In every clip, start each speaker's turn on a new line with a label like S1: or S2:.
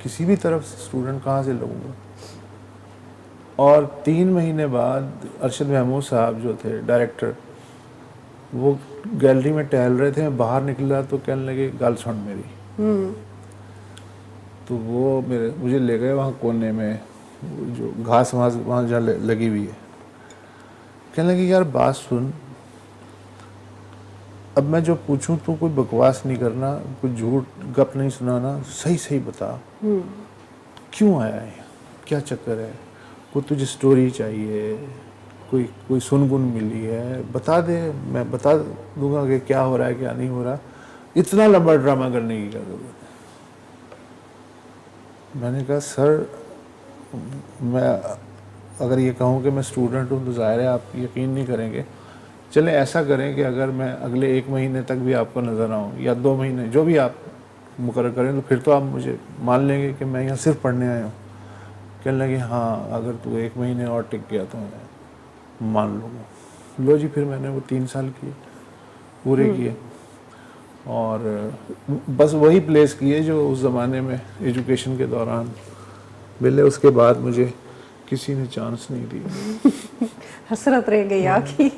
S1: کسی بھی طرف سے اسٹوڈنٹ کہاں سے لوں گا. اور 3 مہینے بعد ارشد محمود صاحب جو تھے ڈائریکٹر, وہ گیلری میں ٹہل رہے تھے, میں باہر نکلا تو کہنے لگے گال سن میری. تو وہ مجھے لے گئے وہاں کونے میں, جو گھاس وہاں جہاں لگی ہوئی ہے. کہنے لگے یار بات سن, اب میں جو پوچھوں تو کوئی بکواس نہیں کرنا, کوئی جھوٹ گپ نہیں سنانا, صحیح صحیح بتا کیوں آیا ہے, کیا چکر ہے, کوئی تجھے سٹوری چاہیے, کوئی سنگن ملی ہے, بتا دے, میں بتا دوں گا کہ کیا ہو رہا ہے کیا نہیں ہو رہا, اتنا لمبا ڈرامہ کرنے کی کیا ضرورت ہے. میں نے کہا سر, میں اگر یہ کہوں کہ میں اسٹوڈنٹ ہوں تو ظاہر ہے آپ یقین نہیں کریں گے. چلیں ایسا کریں کہ اگر میں اگلے 1 مہینے تک بھی آپ کو نظر آؤں یا 2 مہینے جو بھی آپ مقرر کریں, تو پھر تو آپ مجھے مان لیں گے کہ میں یہاں صرف پڑھنے آیا ہوں. کہنے لگے ہاں اگر تو 1 مہینے اور ٹک گیا تو میں مان لوں گا. لو جی, پھر میں نے وہ 3 سال کیے, پورے کیے, اور بس وہی پلیس کیے جو اس زمانے میں ایجوکیشن کے دوران ملے. اس کے بعد مجھے کسی نے چانس نہیں دیا.
S2: حسرت رہ گئی آپ کی.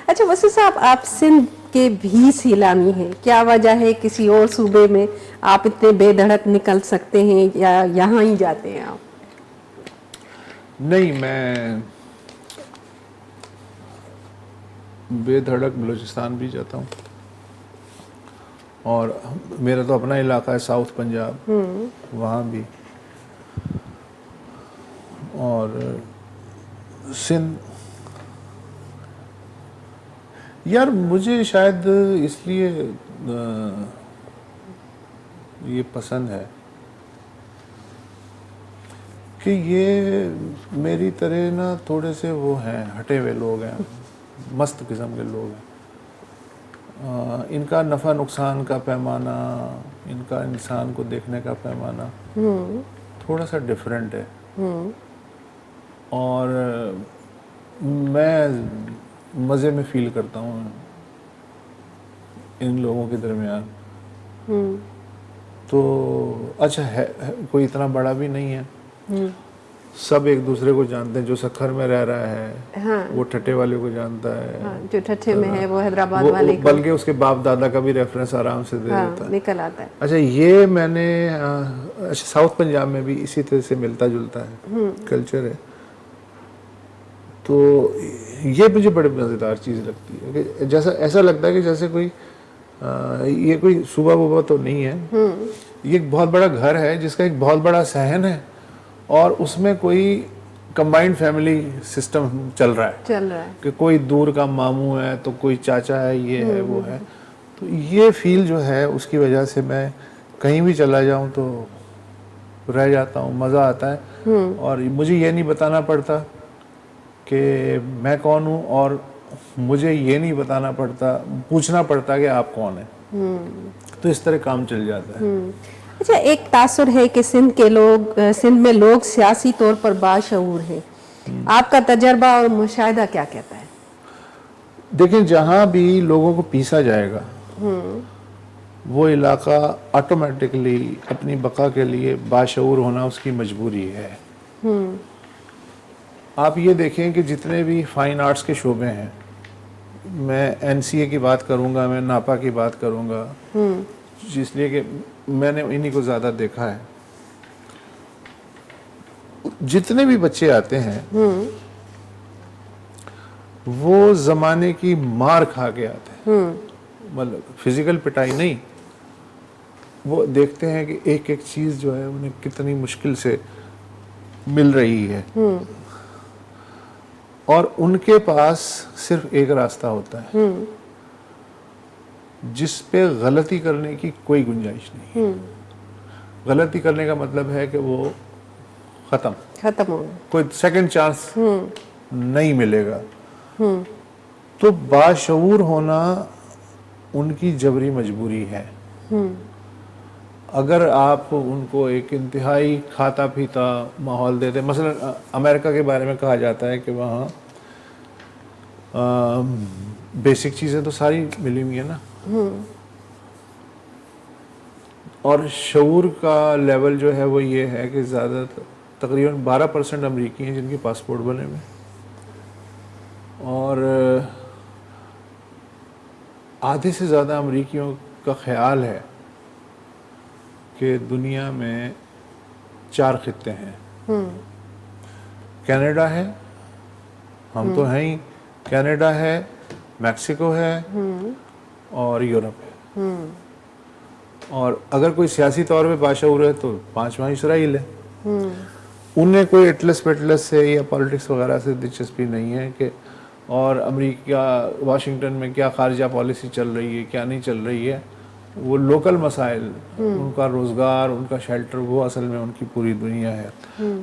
S2: اچھا وسیع صاحب, آپ سندھ کے بھی سیلامی ہیں, کیا وجہ ہے کسی اور صوبے میں آپ اتنے بے دھڑک نکل سکتے ہیں یا یہاں ہی جاتے ہیں آپ؟
S1: نہیں, میں بے دھڑک بلوچستان بھی جاتا ہوں, اور میرا تو اپنا علاقہ ہے ساؤتھ پنجاب, وہاں بھی, اور سندھ. یار مجھے شاید اس لیے یہ پسند ہے کہ یہ میری طرح نا تھوڑے سے وہ ہیں, ہٹے ہوئے لوگ ہیں, مست قسم کے لوگ ہیں. ان کا نفع نقصان کا پیمانہ, ان کا انسان کو دیکھنے کا پیمانہ تھوڑا سا ڈیفرنٹ ہے. اور میں مزے میں فیل کرتا ہوں ان لوگوں کے درمیان. تو اچھا ہے, کوئی اتنا بڑا بھی نہیں ہے, سب ایک دوسرے کو جانتے ہیں. جو سکھر میں رہ رہا ہے وہ ٹھٹے والے کو جانتا ہے,
S2: جو ٹھٹے میں ہے وہ حیدرآباد
S1: وہ
S2: والے کو,
S1: بلکہ اس کے باپ دادا کا بھی ریفرنس آرام سے دے دیتا ہے,
S2: نکل آتا ہے.
S1: اچھا یہ میں نے ساؤتھ پنجاب میں بھی اسی طرح سے ملتا جلتا ہے کلچر ہے. تو یہ مجھے بڑے مزیدار چیز لگتی ہے کہ جیسا ایسا لگتا ہے کہ جیسے کوئی یہ کوئی صوبہ ووبہ تو نہیں ہے, یہ ایک بہت بڑا گھر ہے جس کا ایک بہت بڑا صحن ہے, اور اس میں کوئی کمبائنڈ فیملی سسٹم چل رہا ہے کہ کوئی دور کا ماموں ہے تو کوئی چاچا ہے, یہ ہے وہ ہے. تو یہ فیل جو ہے اس کی وجہ سے میں کہیں بھی چلا جاؤں تو رہ جاتا ہوں, مزہ آتا ہے. اور مجھے یہ نہیں بتانا پڑتا کہ میں کون ہوں, اور مجھے یہ نہیں بتانا پڑتا, پوچھنا پڑتا کہ آپ کون ہیں. تو اس طرح کام چل جاتا ہے.
S2: اچھا, ایک تاثر ہے کہ سندھ میں لوگ سیاسی طور پر باشعور ہیں, آپ کا تجربہ اور مشاہدہ کیا کہتا ہے؟
S1: دیکھیں, جہاں بھی لوگوں کو پیسا جائے گا وہ علاقہ آٹومیٹکلی اپنی بقا کے لیے باشعور ہونا اس کی مجبوری ہے. آپ یہ دیکھیں کہ جتنے بھی فائن آرٹس کے شعبے ہیں, میں این سی اے کی بات کروں گا, میں ناپا کی بات کروں گا, اس لیے کہ میں نے انہی کو زیادہ دیکھا ہے. جتنے بھی بچے آتے ہیں وہ زمانے کی مار کھا کے آتے ہیں, مطلب فزیکل پٹائی نہیں, وہ دیکھتے ہیں کہ ایک ایک چیز جو ہے انہیں کتنی مشکل سے مل رہی ہے, اور ان کے پاس صرف ایک راستہ ہوتا ہے جس پہ غلطی کرنے کی کوئی گنجائش نہیں. غلطی کرنے کا مطلب ہے کہ وہ ختم
S2: ہو,
S1: کوئی سیکنڈ چانس نہیں ملے گا. تو باشعور ہونا ان کی جبری مجبوری ہے. اگر آپ ان کو ایک انتہائی کھاتا پیتا ماحول دیتے, مثلا امریکہ کے بارے میں کہا جاتا ہے کہ وہاں بیسک چیزیں تو ساری ملی ہوئی ہیں نا, اور شعور کا لیول جو ہے وہ یہ ہے کہ زیادہ تقریباً 12% امریکی ہیں جن کے پاسپورٹ بنے ہوئے، اور آدھے سے زیادہ امریکیوں کا خیال ہے کہ دنیا میں 4 خطے ہیں. کینیڈا ہے، ہم تو ہیں ہی، کینیڈا ہے، میکسیکو ہے اور یورپ ہے. اور اگر کوئی سیاسی طور پہ باشعور ہے تو 5واں اسرائیل ہے. انہیں کوئی اٹلس پٹلس سے یا پالیٹکس وغیرہ سے دلچسپی نہیں ہے کہ اور امریکہ واشنگٹن میں کیا خارجہ پالیسی چل رہی ہے کیا نہیں چل رہی ہے. وہ لوکل مسائل، ان کا روزگار، ان کا شیلٹر، وہ اصل میں ان کی پوری دنیا ہے.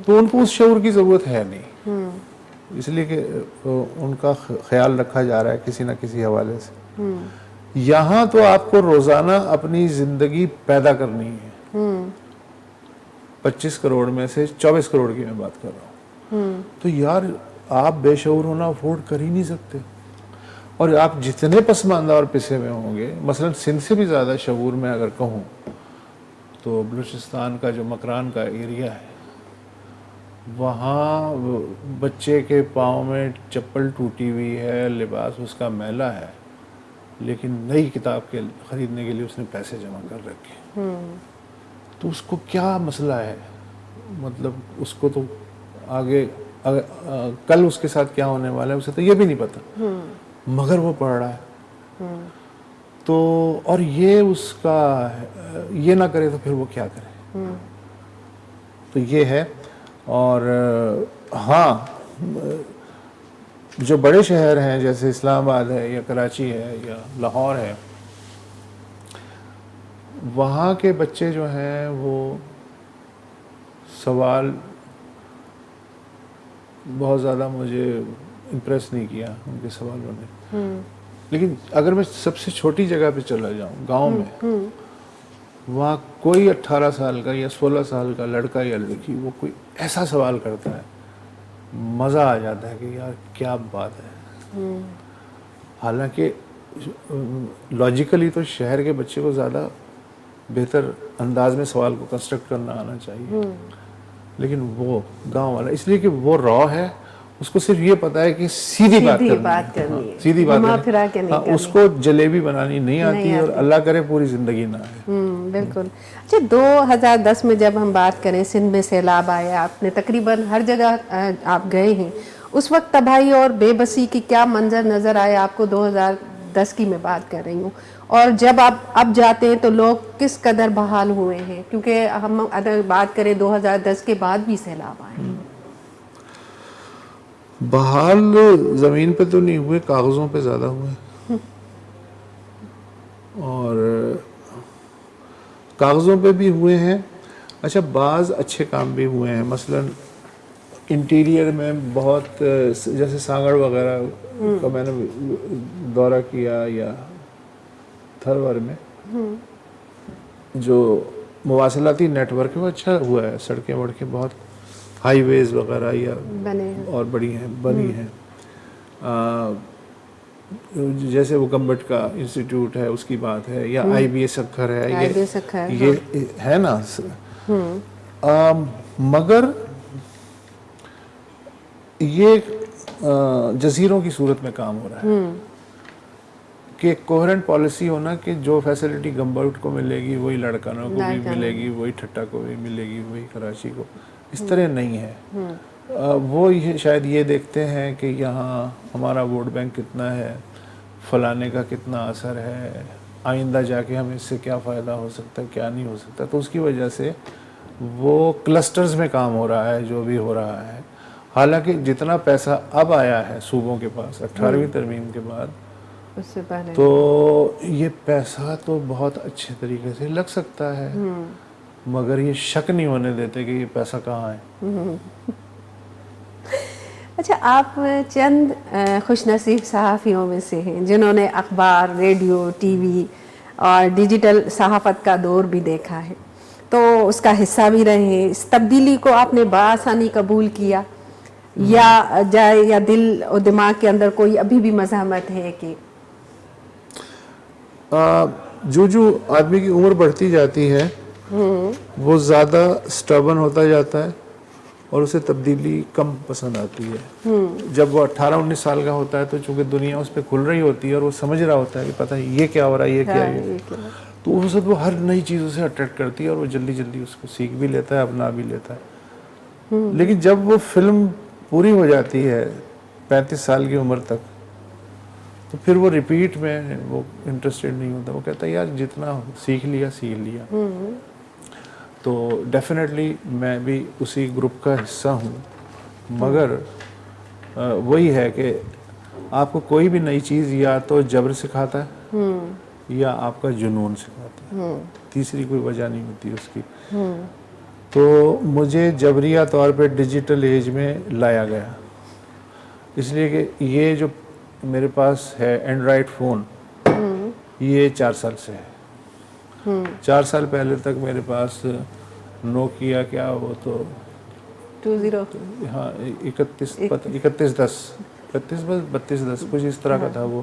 S1: تو ان کو اس شعور کی ضرورت ہے نہیں، اس لیے کہ ان کا خیال رکھا جا رہا ہے کسی نہ کسی حوالے سے. یہاں تو آپ کو روزانہ اپنی زندگی پیدا کرنی ہے. 25 کروڑ میں سے 24 کروڑ کی میں بات کر رہا ہوں. تو یار آپ بے شعور ہونا افورڈ کر ہی نہیں سکتے. اور آپ جتنے پسماندہ اور پسے ہوئے ہوں گے، مثلا سندھ سے بھی زیادہ شعور میں اگر کہوں تو بلوچستان کا جو مکران کا ایریا ہے، وہاں بچے کے پاؤں میں چپل ٹوٹی ہوئی ہے، لباس اس کا میلا ہے، لیکن نئی کتاب کے خریدنے کے لیے اس نے پیسے جمع کر رکھے. تو اس کو کیا مسئلہ ہے؟ مطلب اس کو تو آگے کل اس کے ساتھ کیا ہونے والا ہے اسے تو یہ بھی نہیں پتا، مگر وہ پڑھ رہا ہے. تو اور یہ اس کا یہ نہ کرے تو پھر وہ کیا کرے؟ تو یہ ہے. اور ہاں، جو بڑے شہر ہیں جیسے اسلام آباد ہے یا کراچی ہے یا لاہور ہے، وہاں کے بچے جو ہیں وہ سوال بہت زیادہ مجھے امپریس نہیں کیا ان کے سوالوں نے. لیکن اگر میں سب سے چھوٹی جگہ پہ چلا جاؤں، گاؤں میں، وہاں کوئی 18 سال کا یا 16 سال کا لڑکا یا لڑکی وہ کوئی ایسا سوال کرتا ہے، مزہ آ جاتا ہے کہ یار کیا بات ہے. حالانکہ لاجیکلی تو شہر کے بچے کو زیادہ بہتر انداز میں سوال کو کنسٹرکٹ کرنا آنا چاہیے، لیکن وہ گاؤں والا اس لیے کہ وہ را ہے، اس کو صرف یہ پتا ہے کہ سیدھی بات کرنی ہے، سیدھی بات کرنی ہے. اس کو جلیبی بنانی نہیں آتی اور اللہ کرے پوری زندگی نہ آئے.
S2: بالکل. اچھا 2010 میں جب ہم بات کریں، سندھ میں سیلاب آیا، آپ نے تقریباً ہر جگہ آپ گئے ہیں، اس وقت تباہی اور بے بسی کی کیا منظر نظر آیا آپ کو؟ 2010 کی میں بات کر رہی ہوں. اور جب آپ اب جاتے ہیں تو لوگ کس قدر بحال ہوئے ہیں؟ کیونکہ ہم اگر بات کریں 2010 کے بعد بھی سیلاب آئے.
S1: بحال زمین پہ تو نہیں ہوئے، کاغذوں پہ زیادہ ہوئے. اور کاغذوں پہ بھی ہوئے ہیں. اچھا، بعض اچھے کام بھی ہوئے ہیں. مثلا انٹیریئر میں بہت، جیسے سانگڑ وغیرہ کا میں نے دورہ کیا، یا تھرور میں جو مواصلاتی نیٹ ورک ہے وہ اچھا ہوا ہے. سڑکیں وڑکیں بہت، ہائی ویز وغیرہ یا اور بڑی ہیں، بنی ہیں. جیسے وہ گمبٹ کا انسٹیٹیوٹ ہے اس کی بات ہے، یا آئی بی ایس اکھر ہے، یہ ہے نا. مگر یہ جزیروں کی صورت میں کام ہو رہا ہے کہ ایک کوہرنٹ پالیسی ہونا کہ جو فیسلٹی گمبٹ کو ملے گی وہی لڑکانوں کو بھی ملے گی، وہی ٹھٹا کو بھی ملے گی، وہی کراچی کو. اس طرح نہیں ہے. وہ شاید یہ دیکھتے ہیں کہ یہاں ہمارا ووٹ بینک کتنا ہے، فلانے کا کتنا اثر ہے، آئندہ جا کے ہمیں اس سے کیا فائدہ ہو سکتا ہے، کیا نہیں ہو سکتا. تو اس کی وجہ سے وہ کلسٹرز میں کام ہو رہا ہے جو بھی ہو رہا ہے. حالانکہ جتنا پیسہ اب آیا ہے صوبوں کے پاس 18ویں ترمیم کے بعد،
S2: اس سے پہلے
S1: تو یہ پیسہ تو بہت اچھے طریقے سے لگ سکتا ہے، مگر یہ شک نہیں ہونے دیتے کہ یہ پیسہ کہاں ہے.
S2: اچھا، آپ چند خوش نصیب صحافیوں میں سے ہیں جنہوں نے اخبار، ریڈیو، ٹی وی اور ڈیجیٹل صحافت کا دور بھی دیکھا ہے، تو اس کا حصہ بھی رہے ہیں. اس تبدیلی کو آپ نے بآسانی قبول کیا، یا دل اور دماغ کے اندر کوئی ابھی بھی مزاحمت ہے کہ
S1: جو آدمی کی عمر بڑھتی جاتی ہے وہ زیادہ سٹربن ہوتا جاتا ہے اور اسے تبدیلی کم پسند آتی ہے. جب وہ 18-19 سال کا ہوتا ہے تو چونکہ دنیا اس پہ کھل رہی ہوتی ہے اور وہ سمجھ رہا ہوتا ہے کہ پتہ یہ کیا ہو رہا ہے, یہ کیا ہے, تو اس وقت وہ ہر نئی چیز اسے اٹریکٹ کرتی ہے اور وہ جلدی جلدی اس کو سیکھ بھی لیتا ہے, اپنا بھی لیتا ہے. لیکن جب وہ فلم پوری ہو جاتی ہے 35 سال کی عمر تک, تو پھر وہ ریپیٹ میں وہ انٹرسٹیڈ نہیں ہوتا. وہ کہتا ہے یار جتنا سیکھ لیا. تو ڈیفینیٹلی میں بھی اسی گروپ کا حصہ ہوں, مگر وہی ہے کہ آپ کو کوئی بھی نئی چیز یا تو جبر سکھاتا ہے یا آپ کا جنون سکھاتا ہے, تیسری کوئی وجہ نہیں ہوتی اس کی. تو مجھے جبریہ طور پہ ڈیجیٹل ایج میں لایا گیا, اس لیے کہ یہ جو میرے پاس ہے اینڈرائڈ فون, یہ 4 سال سے ہے. 4 سال پہلے تک میرے پاس نوکیا کیا وہ تو
S2: 20
S1: ہاں 3110 3210 کچھ اس طرح کا تھا, وہ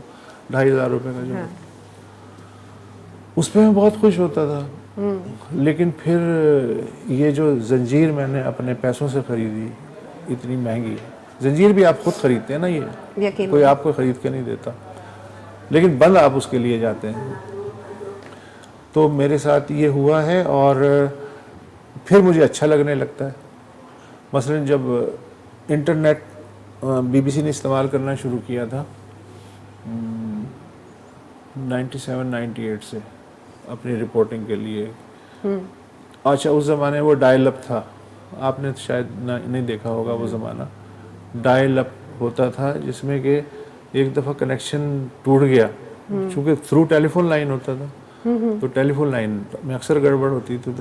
S1: 2500 روپے کا جو. اس پہ میں بہت خوش ہوتا تھا. لیکن پھر یہ جو زنجیر میں نے اپنے پیسوں سے خریدی, اتنی مہنگی زنجیر بھی آپ خود خریدتے ہیں نا, یہ کوئی آپ کو خرید کے نہیں دیتا, لیکن بند آپ اس کے لیے جاتے ہیں. تو میرے ساتھ یہ ہوا ہے اور پھر مجھے اچھا لگنے لگتا ہے. مثلا جب انٹرنیٹ BBC نے استعمال کرنا شروع کیا تھا 97-98 سے اپنی رپورٹنگ کے لیے. اچھا اس زمانے وہ ڈائل اپ تھا, آپ نے شاید نہیں دیکھا ہوگا. وہ زمانہ ڈائل اپ ہوتا تھا جس میں کہ ایک دفعہ کنیکشن ٹوٹ گیا, چونکہ تھرو ٹیلی فون لائن ہوتا تھا, تو ٹیلی فون لائن میں اکثر گڑبڑ ہوتی, تو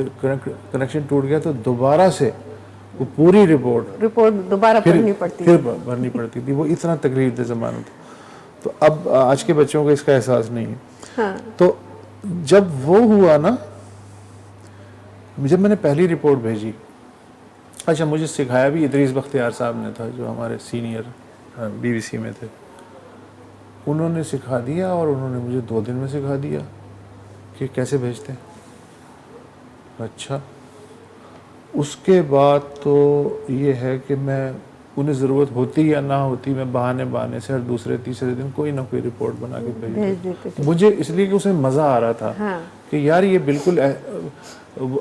S1: کنیکشن ٹوٹ گیا تو دوبارہ سے وہ پوری رپورٹ
S2: دوبارہ پڑھنی
S1: پڑتی تھی. وہ اتنا تکلیف دہ زمانہ تھا. تو اب آج کے بچوں کو اس کا احساس نہیں ہے. تو جب وہ ہوا نا, جب میں نے پہلی رپورٹ بھیجی, اچھا مجھے سکھایا بھی ادریس بختیار صاحب نے تھا, جو ہمارے سینئر BBC میں تھے. انہوں نے سکھا دیا اور انہوں نے مجھے 2 دن میں سکھا دیا کہ کیسے بھیجتے ہیں. اچھا اس کے بعد تو یہ ہے کہ میں انہیں ضرورت ہوتی یا نہ ہوتی, میں بہانے سے ہر دوسرے تیسرے دن کوئی نہ کوئی رپورٹ بنا کے بھیج دیتا. مجھے اس لیے کہ اس میں مزہ آ رہا تھا کہ یار یہ بالکل,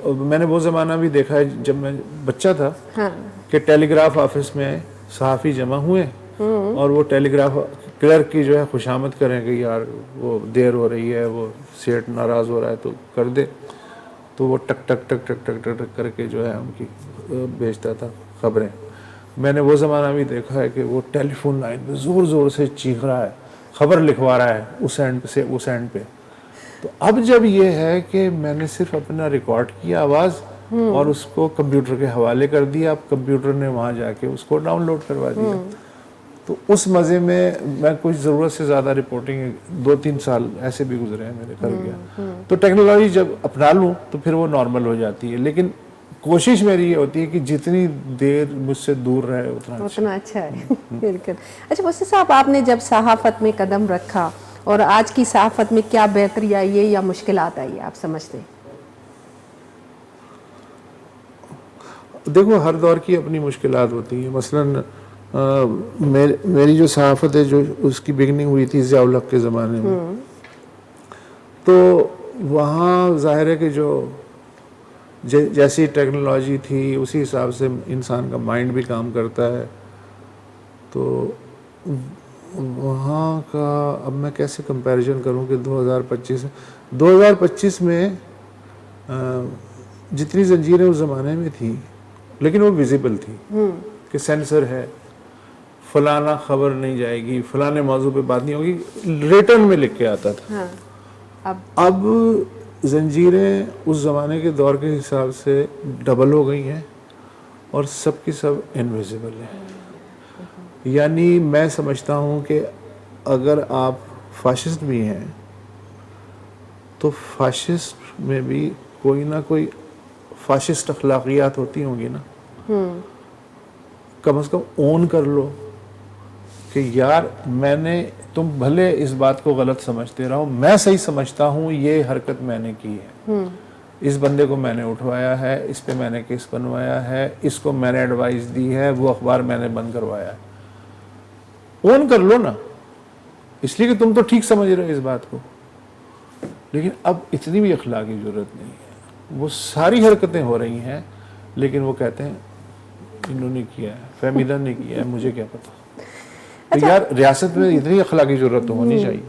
S1: میں نے وہ زمانہ بھی دیکھا ہے جب میں بچہ تھا کہ ٹیلی گراف آفس میں صحافی جمع ہوئے اور وہ ٹیلی گراف کلرک کی جو ہے خوشامد کریں کہ یار وہ دیر ہو رہی ہے, وہ سیٹ ناراض ہو رہا ہے تو کر دے. تو وہ ٹک ٹک ٹک ٹک ٹک ٹک ٹک کر کے جو ہے ان کی بھیجتا تھا خبریں. میں نے وہ زمانہ بھی دیکھا ہے کہ وہ ٹیلی فون لائن پہ زور زور سے چیخ رہا ہے, خبر لکھوا رہا ہے اس اینڈ سے اس اینڈ پہ. تو اب جب یہ ہے کہ میں نے صرف اپنا ریکارڈ کیا آواز اور اس کو کمپیوٹر کے حوالے کر دیا, اب کمپیوٹر نے وہاں جا کے اس کو ڈاؤن لوڈ کروا دیا. تو اس مزے میں کچھ ضرورت سے زیادہ رپورٹنگ 2-3 سال ایسے بھی گزرے ہیں میرے, کر گیا. تو ٹیکنالوجی جب اپنا لوں تو پھر وہ نارمل ہو جاتی ہے, لیکن کوشش میری یہ ہوتی ہے کہ جتنی دیر مجھ سے دور رہے اتنا
S2: اچھا ہے. بالکل. اچھا مفتی صاحب, آپ نے جب صحافت میں قدم رکھا اور آج کی صحافت میں کیا بہتری آئی ہے یا مشکلات آئی ہے آپ سمجھتے ہیں؟
S1: دیکھو ہر دور کی اپنی مشکلات ہوتی ہیں. مثلاً میری جو صحافت ہے, جو اس کی بگننگ ہوئی تھی ضیاء الحق کے زمانے میں, تو وہاں ظاہر ہے کہ جو جیسی ٹیکنالوجی تھی اسی حساب سے انسان کا مائنڈ بھی کام کرتا ہے. تو وہاں کا اب میں کیسے کمپیریزن کروں کہ 2025 میں جتنی زنجیریں اس زمانے میں تھیں لیکن وہ ویزیبل تھی کہ سینسر ہے, فلانا خبر نہیں جائے گی, فلانے موضوع پہ بات نہیں ہوگی, ریٹن میں لکھ کے آتا تھا. اب زنجیریں اس زمانے کے دور کے حساب سے ڈبل ہو گئی ہیں اور سب کی سب انویزیبل ہیں. یعنی میں سمجھتا ہوں کہ اگر آپ فاشسٹ بھی ہیں تو فاشسٹ میں بھی کوئی نہ کوئی فاشسٹ اخلاقیات ہوتی ہوں گی نا. کم از کم اون کر لو کہ یار تم بھلے اس بات کو غلط سمجھتے رہو, میں صحیح سمجھتا ہوں یہ حرکت میں نے کی ہے. اس بندے کو میں نے اٹھوایا ہے, اس پہ میں نے کیس بنوایا ہے, اس کو میں نے ایڈوائز دی ہے, وہ اخبار میں نے بند کروایا ہے. اون کر لو نا, اس لیے کہ تم تو ٹھیک سمجھ رہے ہو اس بات کو. لیکن اب اتنی بھی اخلاقی ضرورت نہیں ہے. وہ ساری حرکتیں ہو رہی ہیں لیکن وہ کہتے ہیں انہوں نے کیا ہے, فہمیدہ نے کیا ہے, مجھے کیا پتا. تو یار ریاست میں اتنی اخلاقی ضرورت تو ہونی چاہیے.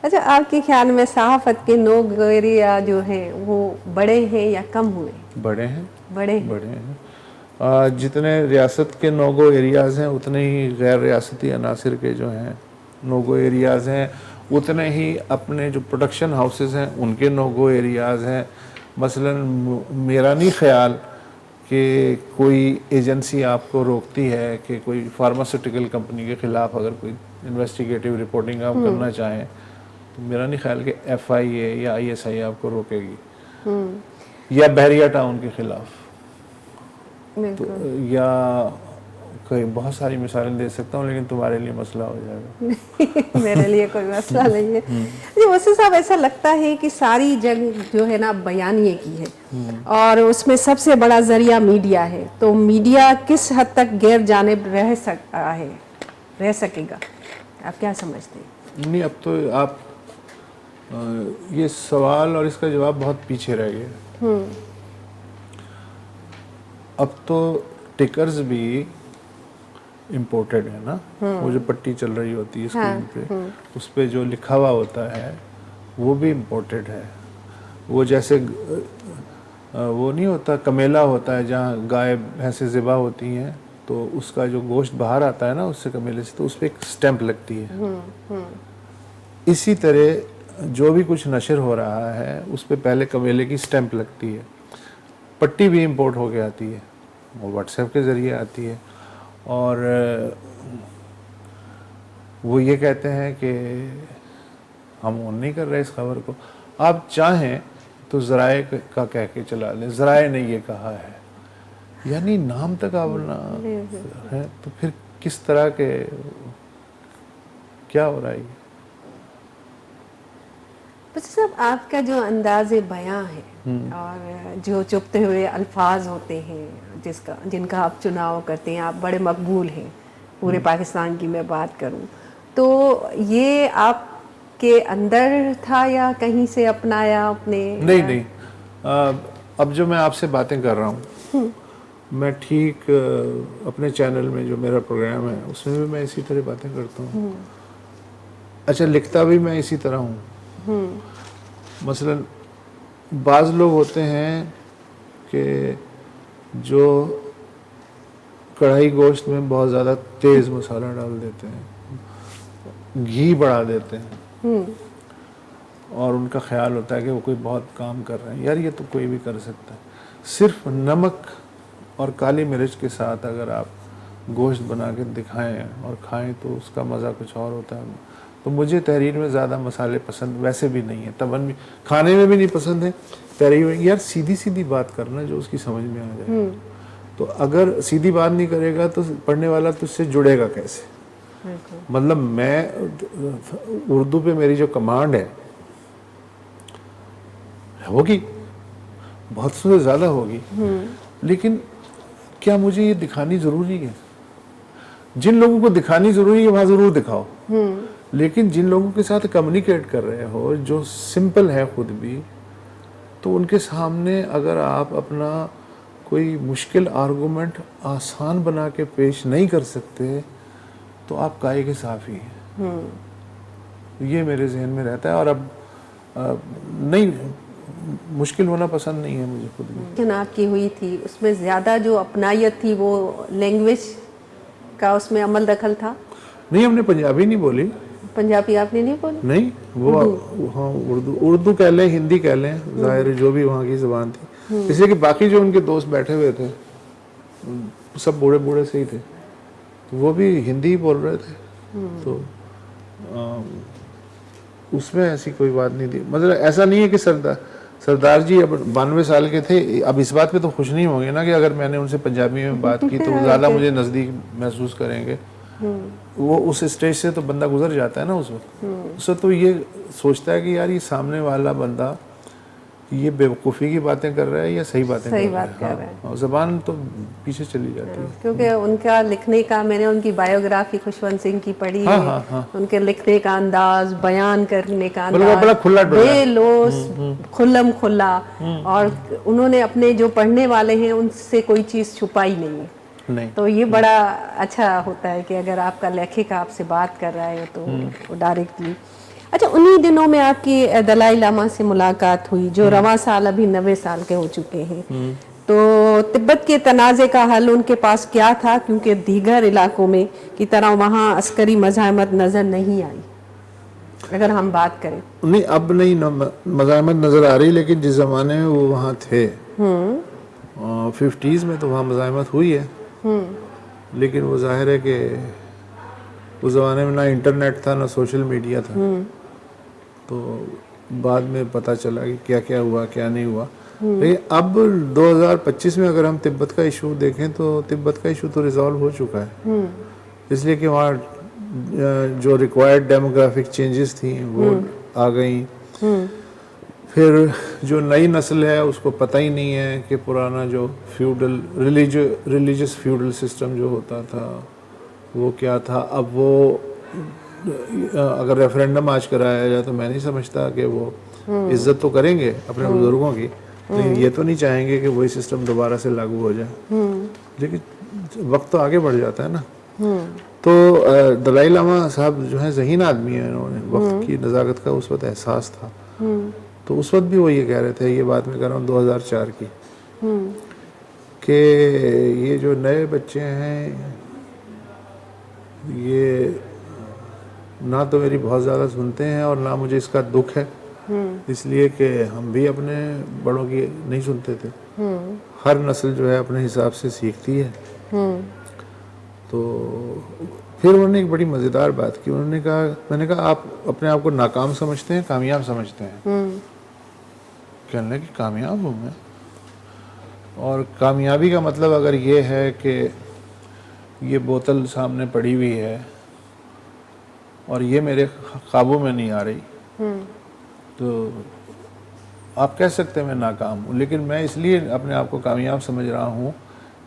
S2: اچھا, آپ کے خیال میں صحافت کے نوگیریا جو ہیں وہ بڑے ہیں یا کم ہوئے؟
S1: بڑے ہیں,
S2: بڑے ہیں.
S1: بڑے ہیں. جتنے ریاست کے نوگو ایریاز ہیں اتنے ہی غیر ریاستی عناصر کے جو ہیں نوگو ایریاز ہیں, اتنے ہی اپنے جو پروڈکشن ہاؤسز ہیں ان کے نوگو ایریاز ہیں. مثلا میرا نہیں خیال کہ کوئی ایجنسی آپ کو روکتی ہے کہ کوئی فارماسیوٹیکل کمپنی کے خلاف اگر کوئی انویسٹیگیٹو رپورٹنگ آپ کرنا چاہیں تو میرا نہیں خیال کہ ایف آئی اے یا آئی ایس آئی آپ کو روکے گی, یا بحریہ ٹاؤن کے خلاف, تو یا کوئی بہت ساری مثالیں دے سکتا ہوں لیکن تمہارے لیے مسئلہ ہو جائے گا.
S2: میرے لیے کوئی مسئلہ نہیں ہے. جی ویسے صاحب ایسا لگتا ہے کہ ساری جنگ جو ہے نا بیانیے کی ہے اور اس میں سب سے بڑا ذریعہ میڈیا ہے, تو میڈیا کس حد تک غیر جانب رہ سکے گا, آپ کیا سمجھتے ہیں؟
S1: نہیں, اب تو آپ یہ سوال اور اس کا جواب بہت پیچھے رہ گیا. اب تو ٹکرز بھی امپورٹڈ ہے نا, وہ جو پٹی چل رہی ہوتی ہے اسکرین پہ اس پہ جو لکھا ہوا ہوتا ہے وہ بھی امپورٹڈ ہے. وہ جیسے وہ نہیں ہوتا کمیلا ہوتا ہے جہاں گائے بھینسیں ذبح ہوتی ہیں تو اس کا جو گوشت باہر آتا ہے نا اس سے کمیلے سے, تو اس پہ ایک سٹیمپ لگتی ہے. اسی طرح جو بھی کچھ نشر ہو رہا ہے اس پہ پہلے کمیلے کی سٹیمپ لگتی ہے. پٹی بھی امپورٹ ہو کے آتی ہے, وہ واٹس ایپ کے ذریعے آتی ہے, اور وہ یہ کہتے ہیں کہ ہم اون نہیں کر رہے اس خبر کو. آپ چاہیں تو ذرائع کا کہہ کے چلا لیں, ذرائع نے یہ کہا ہے, یعنی نام تک آپ ہے, تو پھر کس طرح کے کیا ہو رہا ہے.
S2: بس صاحب آپ کا جو انداز بیاں ہے اور جو چپتے ہوئے الفاظ ہوتے ہیں جن کا آپ چناؤ کرتے ہیں, آپ بڑے مقبول ہیں پورے پاکستان کی میں بات کروں, تو یہ آپ کے اندر تھا یا کہیں سے اپنایا اپنے؟
S1: نہیں, اب جو میں آپ سے باتیں کر رہا ہوں میں ٹھیک اپنے چینل میں جو میرا پروگرام ہے اس میں بھی میں اسی طرح باتیں کرتا ہوں. اچھا, لکھتا بھی میں اسی طرح ہوں. مثلا بعض لوگ ہوتے ہیں کہ جو کڑھائی گوشت میں بہت زیادہ تیز مسالہ ڈال دیتے ہیں, گھی بڑھا دیتے ہیں, اور ان کا خیال ہوتا ہے کہ وہ کوئی بہت کام کر رہے ہیں. یار یہ تو کوئی بھی کر سکتا ہے. صرف نمک اور کالی مرچ کے ساتھ اگر آپ گوشت بنا کے دکھائیں اور کھائیں تو اس کا مزہ کچھ اور ہوتا ہے. تو مجھے تحریر میں زیادہ مسالے پسند ویسے بھی نہیں ہے, تباً بھی کھانے میں بھی نہیں پسند ہے. تحریر میں یار سیدھی سیدھی بات کرنا جو اس کی سمجھ میں آ جائے. تو اگر سیدھی بات نہیں کرے گا تو پڑھنے والا تو اس سے جڑے گا کیسے؟ مطلب میں اردو پہ میری جو کمانڈ ہے ہوگی, بہت سے زیادہ ہوگی, لیکن کیا مجھے یہ دکھانی ضروری ہے؟ جن لوگوں کو دکھانی ضروری ہے وہاں ضرور دکھاؤ, لیکن جن لوگوں کے ساتھ کمیونیکیٹ کر رہے ہو جو سمپل ہے خود بھی, تو ان کے سامنے اگر آپ اپنا کوئی مشکل آرگومنٹ آسان بنا کے پیش نہیں کر سکتے تو آپ کائے کے صافی ہیں. یہ میرے ذہن میں رہتا ہے, اور اب نہیں مشکل ہونا پسند نہیں ہے مجھے خود بھی.
S2: جناب کی ہوئی تھی اس میں زیادہ جو اپنائیت تھی وہ لینگویج کا اس میں عمل دخل تھا؟
S1: نہیں, ہم نے پنجابی نہیں بولی.
S2: پنجابی آپ نے نہیں بولی؟
S1: نہیں, وہ ہاں اردو کہہ لیں, ہندی کہہ لیں, ظاہر جو بھی وہاں کی زبان تھی. اس لیے کہ باقی جو ان کے دوست بیٹھے ہوئے تھے سب بوڑھے بوڑھے سے ہی تھے, وہ بھی ہندی ہی بول رہے تھے. تو اس میں ایسی کوئی بات نہیں تھی. مطلب ایسا نہیں ہے کہ سردار جی اب 92 سال کے تھے, اب اس بات پہ تو خوش نہیں ہوں گے نا کہ اگر میں نے ان سے پنجابی میں بات کی تو زیادہ مجھے نزدیک محسوس کریں گے. وہ اس اسٹیج سے تو بندہ گزر جاتا ہے نا اس وقت. اس وقت تو یہ سوچتا ہے کہ یار یہ سامنے والا بندہ یہ بیوقوفی کی باتیں کر رہا ہے یا صحیح باتیں
S2: صحیح
S1: کر رہا
S2: بات کر رہا ہے.
S1: ہاں، زبان تو پیچھے چلی جاتی ہے.
S2: کیونکہ ان کا لکھنے کا، میں نے ان کی بایوگرافی خوشونت سنگھ کی پڑھی
S1: ہاں
S2: ہے،
S1: ہاں ہاں،
S2: ان کے لکھنے کا انداز، بیان کرنے کا
S1: بلکہ بڑا
S2: انداز
S1: کھلا ڈلا
S2: بے لوث، کھلم کھلا، اور انہوں نے اپنے جو پڑھنے والے ہیں ان سے کوئی چیز چھپائی نہیں ہے.
S1: نہیں.
S2: تو یہ بڑا اچھا ہوتا ہے کہ اگر آپ کا لیکھک آپ سے بات کر رہا ہے تو ڈائریکٹلی. اچھا، انہی دنوں میں آپ کی دلائی لاما سے ملاقات ہوئی جو رواں سال ابھی 90 سال کے ہو چکے ہیں. تو تبت کے تنازع کا حل ان کے پاس کیا تھا؟ کیونکہ دیگر علاقوں میں کی طرح وہاں عسکری مزاحمت نظر نہیں آئی اگر ہم بات کریں.
S1: نہیں، اب نہیں مزاحمت نظر آ رہی، لیکن جس زمانے میں وہ وہاں تھے 50s میں تو وہاں مزاحمت ہوئی ہے. لیکن وہ ظاہر ہے کہ اس زمانے میں نہ انٹرنیٹ تھا نہ سوشل میڈیا تھا. تو بعد میں پتہ چلا کہ کیا کیا ہوا کیا نہیں ہوا. لیکن اب 2025 میں اگر ہم تبت کا ایشو دیکھیں تو تبت کا ایشو تو ریزالو ہو چکا ہے. اس لیے کہ وہاں جو ریکوائرڈ ڈیموگرافک چینجز تھیں وہ آ گئیں. پھر جو نئی نسل ہے اس کو پتہ ہی نہیں ہے کہ پرانا جو فیوڈل ریلیجس فیوڈل سسٹم جو ہوتا تھا وہ کیا تھا. اب وہ اگر ریفرینڈم آج کرایا جائے تو میں نہیں سمجھتا کہ وہ عزت تو کریں گے اپنے بزرگوں کی، لیکن یہ تو نہیں چاہیں گے کہ وہی سسٹم دوبارہ سے لاگو ہو جائے. لیکن وقت تو آگے بڑھ جاتا ہے نا. تو دلائی لاما صاحب جو ہیں ذہین آدمی ہیں، انہوں نے وقت کی نزاکت کا اس وقت احساس تھا. تو اس وقت بھی وہ یہ کہہ رہے تھے، یہ بات میں کر رہا ہوں 2004 کی، کہ یہ جو نئے بچے ہیں یہ نہ تو میری بہت زیادہ سنتے ہیں اور نہ مجھے اس کا دکھ ہے، اس لیے کہ ہم بھی اپنے بڑوں کی نہیں سنتے تھے. ہر نسل جو ہے اپنے حساب سے سیکھتی ہے. تو پھر انہوں نے ایک بڑی مزیدار بات کی. انہوں نے کہا، میں نے کہا آپ اپنے آپ کو ناکام سمجھتے ہیں کامیاب سمجھتے ہیں؟ کہنے لگے کہ کامیاب ہوں میں، اور کامیابی کا مطلب اگر یہ ہے کہ یہ بوتل سامنے پڑی ہوئی ہے اور یہ میرے قابو میں نہیں آ رہی تو آپ کہہ سکتے ہیں میں ناکام ہوں. لیکن میں اس لیے اپنے آپ کو کامیاب سمجھ رہا ہوں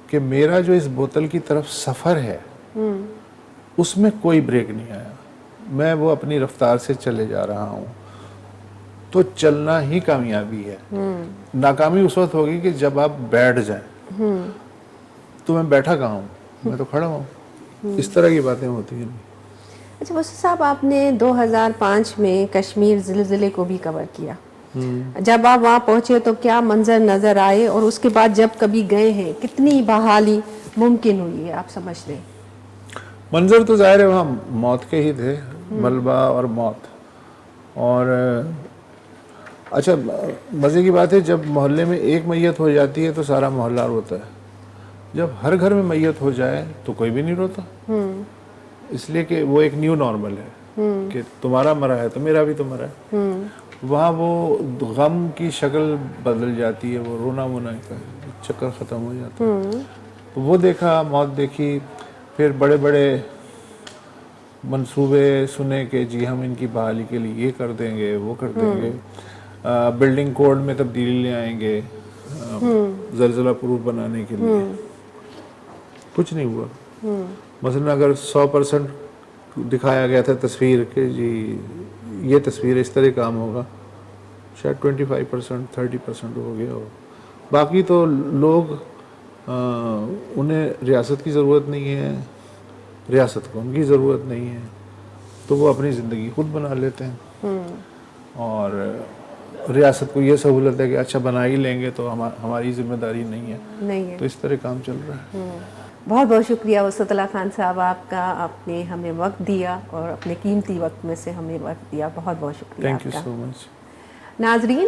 S1: کہ میرا جو اس بوتل کی طرف سفر ہے اس میں کوئی بریک نہیں آیا، میں وہ اپنی رفتار سے چلے جا رہا ہوں. تو چلنا ہی کامیابی ہے. ناکامی اس وقت ہوگی کہ جب آپ بیٹھ جائیں. تو میں بیٹھا کہاں ہوں، میں تو کھڑا ہوں. اس طرح کی باتیں ہوتی ہیں.
S2: اچھا وسیع صاحب، آپ نے 2005 میں کشمیر زلزلے کو بھی کور کیا. جب آپ وہاں پہنچے تو کیا منظر نظر آئے، اور اس کے بعد جب کبھی گئے ہیں کتنی بحالی ممکن ہوئی ہے آپ سمجھتے ہیں؟
S1: منظر تو ظاہر ہے وہاں موت کے ہی تھے، ملبہ اور موت. اور اچھا مزے کی بات ہے، جب محلے میں ایک میت ہو جاتی ہے تو سارا محلہ روتا ہے. جب ہر گھر میں میت ہو جائے تو کوئی بھی نہیں روتا. اس لیے کہ وہ ایک نیو نارمل ہے کہ تمہارا مرا ہے تو میرا بھی تو مرا ہے. وہاں وہ غم کی شکل بدل جاتی ہے، وہ رونا وونا کا چکر ختم ہو جاتا ہے. تو وہ دیکھا، موت دیکھی. پھر بڑے بڑے منصوبے سنے کہ جی ہم ان کی بحالی کے لیے یہ کر دیں گے وہ کر دیں گے، بلڈنگ کوڈ میں تبدیلی لے آئیں گے زلزلہ پروف بنانے کے لیے. کچھ نہیں ہوا. مثلا اگر 100% دکھایا گیا تھا تصویر کہ جی یہ تصویر اس طرح کام ہوگا، شاید 25% 30% ہو گیا ہو. باقی تو لوگ انہیں ریاست کی ضرورت نہیں ہے، ریاست کو ان کی ضرورت نہیں ہے، تو وہ اپنی زندگی خود بنا لیتے ہیں. اور ریاست کو یہ سہولت ہے کہ اچھا بنا ہی لیں گے تو ہماری ذمہ داری نہیں ہے. تو اس طرح کام چل رہا ہے.
S2: بہت بہت شکریہ وسعت اللہ خان صاحب آپ کا، آپ نے ہمیں وقت دیا اور اپنے قیمتی وقت میں سے ہمیں وقت دیا. بہت بہت شکریہ آپ کا.
S1: تھینک یو سو مچ.
S2: ناظرین،